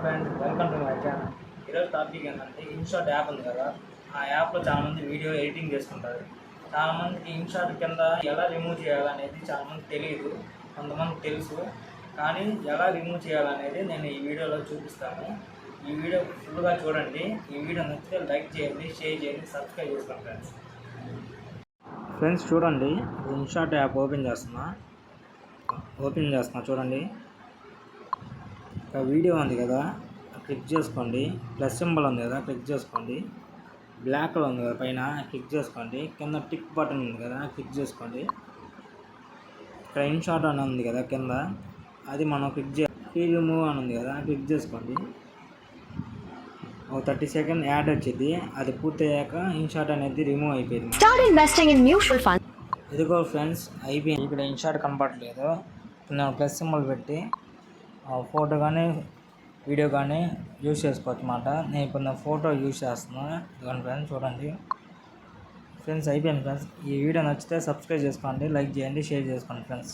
Friends, welcome to my channel. ఈరోజు topic ఏంటంటే INSAT app ఉంది కదా, ఆ యాప్లో చాలామంది వీడియో ఎడిటింగ్ చేసుకుంటారు. చాలామందికి ఇన్షాట్ కింద ఎలా రిమూవ్ చేయాలనేది చాలామందికి తెలియదు, కొంతమందికి తెలుసు. కానీ ఎలా రిమూవ్ చేయాలనేది నేను ఈ వీడియోలో చూపిస్తాను. ఈ వీడియో ఫుల్గా చూడండి. ఈ వీడియో నచ్చితే లైక్ చేయండి, షేర్ చేయండి, సబ్స్క్రైబ్ చేసుకోండి ఫ్రెండ్స్. చూడండి, ఇన్షాట్ యాప్ ఓపెన్ చేస్తున్నా చూడండి. వీడియో ఉంది కదా, క్లిక్ చేసుకోండి. ప్లస్ సింబల్ ఉంది కదా, క్లిక్ చేసుకోండి. బ్లాక్లో ఉంది కదా పైన, క్లిక్ చేసుకోండి. కింద టిక్ బటన్ ఉంది కదా, క్లిక్ చేసుకోండి. ఇక్కడ ఇన్షాట్ అని ఉంది కదా కింద, అది మనం క్లిక్ చేయాలి. రిమూవ్ అని ఉంది కదా, క్లిక్ చేసుకోండి. ఒక 30 సెకండ్ యాడ్ వచ్చింది, అది పూర్తయ్యాక ఇన్షాట్ అనేది రిమూవ్ అయిపోయింది. ఇదిగో ఫ్రెండ్స్, అయిపోయింది. ఇక్కడ ఇన్షాట్ కనపడలేదు. నేను ప్లస్ సింబల్ పెట్టి ఫోటో కానీ వీడియో కానీ యూజ్ చేసుకోవచ్చు అన్నమాట. నేను ఇప్పుడు నా ఫోటో యూజ్ చేస్తున్నాను. ఇదిగోండి ఫ్రెండ్స్, చూడండి. ఫ్రెండ్స్, అయిపోయింది ఫ్రెండ్స్. ఈ వీడియో నచ్చితే సబ్స్క్రైబ్ చేసుకోండి, లైక్ చేయండి, షేర్ చేసుకోండి ఫ్రెండ్స్.